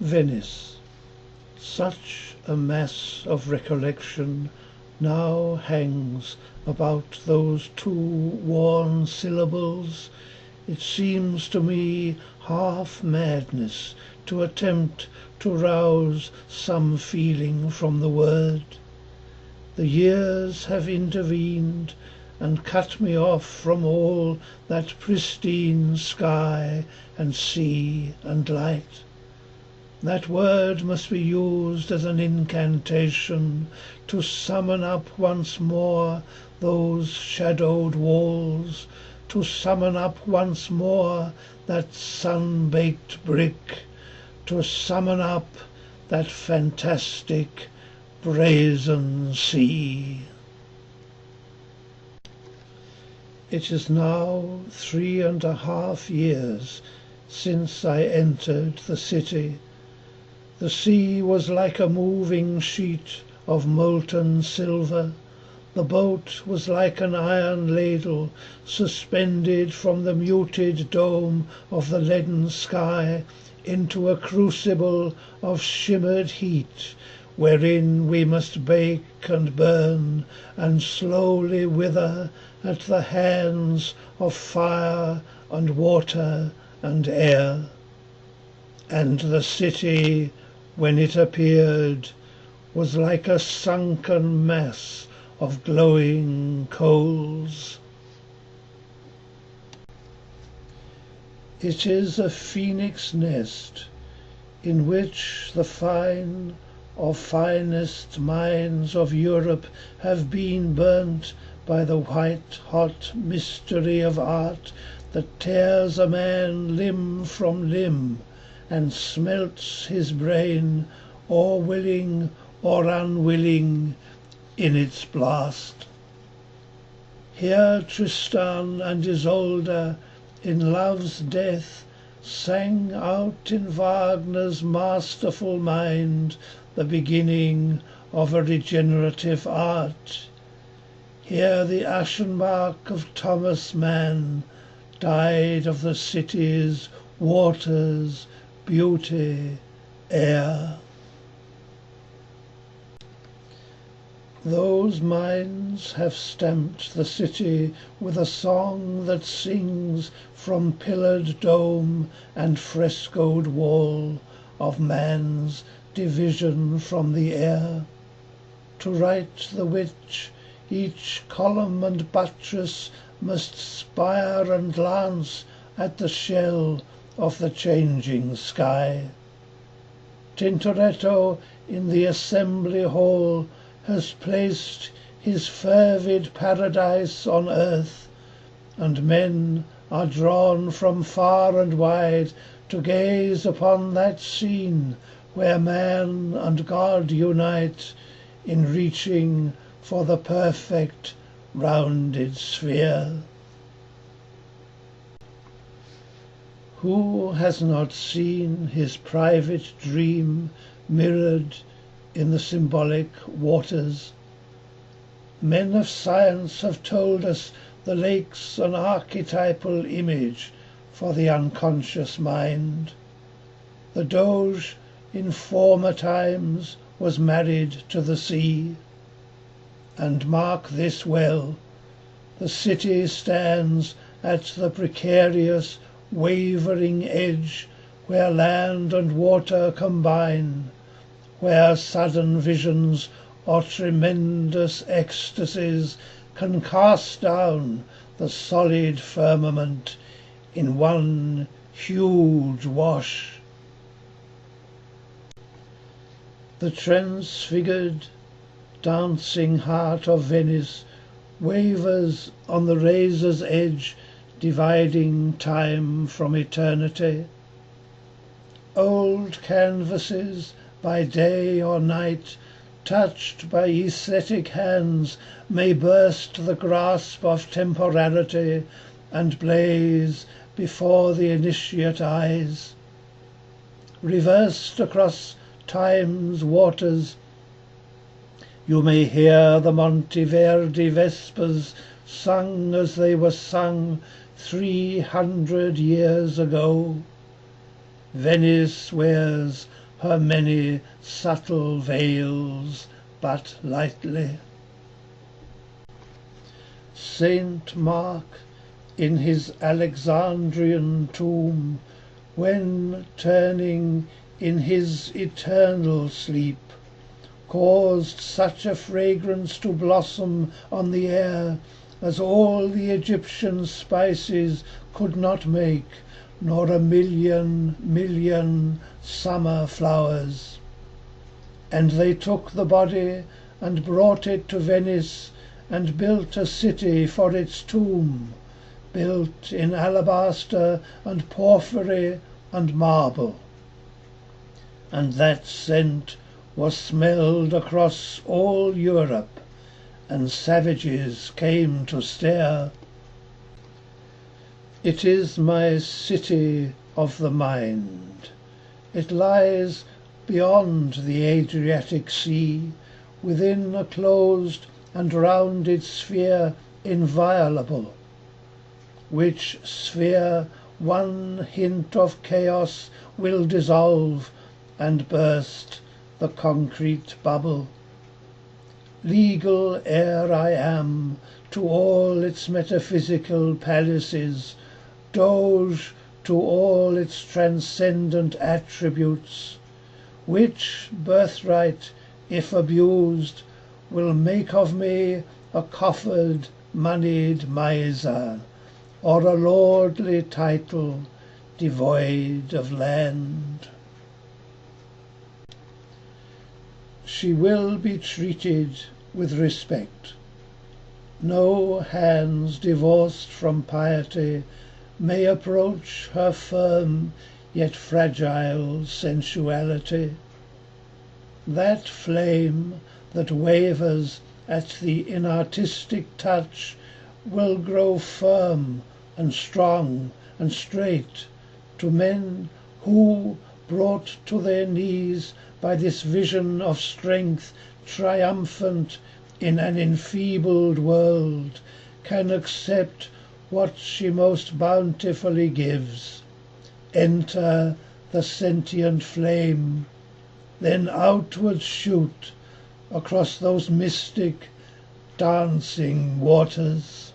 Venice, such a mass of recollection now hangs about those two worn syllables, it seems to me half madness to attempt to rouse some feeling from the word. The years have intervened and cut me off from all that pristine sky and sea and light. That word must be used as an incantation to summon up once more those shadowed walls, to summon up once more that sun-baked brick, to summon up that fantastic brazen sea. It is now 3.5 years since I entered the city. The sea was like a moving sheet of molten silver. The boat was like an iron ladle suspended from the muted dome of the leaden sky into a crucible of shimmered heat, wherein we must bake and burn and slowly wither at the hands of fire and water and air. And the city, when it appeared, was like a sunken mass of glowing coals. It is a phoenix nest in which the fine or finest minds of Europe have been burnt by the white-hot mystery of art that tears a man limb from limb and smelts his brain, or willing or unwilling, in its blast. Here Tristan and Isolde, in love's death, sang out in Wagner's masterful mind the beginning of a regenerative art. Here the ashen mark of Thomas Mann died of the city's waters, beauty, air. Those minds have stamped the city with a song that sings from pillared dome and frescoed wall of man's division from the air. To write the which, each column and buttress must spire and glance at the shell of the changing sky. Tintoretto in the assembly hall has placed his fervid paradise on earth, and men are drawn from far and wide to gaze upon that scene where man and God unite in reaching for the perfect rounded sphere. Who has not seen his private dream mirrored in the symbolic waters? Men of science have told us the lake's an archetypal image for the unconscious mind. The Doge in former times was married to the sea. And mark this well, the city stands at the precarious, wavering edge where land and water combine, where sudden visions or tremendous ecstasies can cast down the solid firmament in one huge wash. The transfigured, dancing heart of Venice wavers on the razor's edge, dividing time from eternity. Old canvases, by day or night, touched by aesthetic hands, may burst the grasp of temporality and blaze before the initiate eyes. Reversed across time's waters, you may hear the Monteverdi Vespers sung as they were sung 300 years ago. Venice wears her many subtle veils but lightly. Saint Mark, in his Alexandrian tomb, when turning in his eternal sleep, caused such a fragrance to blossom on the air as all the Egyptian spices could not make, nor a million summer flowers. And they took the body and brought it to Venice, and built a city for its tomb, built in alabaster and porphyry and marble. And that scent was smelled across all Europe, and savages came to stare. It is my city of the mind. It lies beyond the Adriatic Sea, within a closed and rounded sphere inviolable, which sphere one hint of chaos will dissolve and burst the concrete bubble. Legal heir I am to all its metaphysical palaces, doge to all its transcendent attributes, which birthright, if abused, will make of me a coffered, moneyed miser, or a lordly title devoid of land. She will be treated with respect. No hands divorced from piety may approach her firm yet fragile sensuality. That flame that wavers at the inartistic touch will grow firm and strong and straight to men who, brought to their knees by this vision of strength triumphant in an enfeebled world, can accept what she most bountifully gives, enter the sentient flame, then outward shoot across those mystic dancing waters.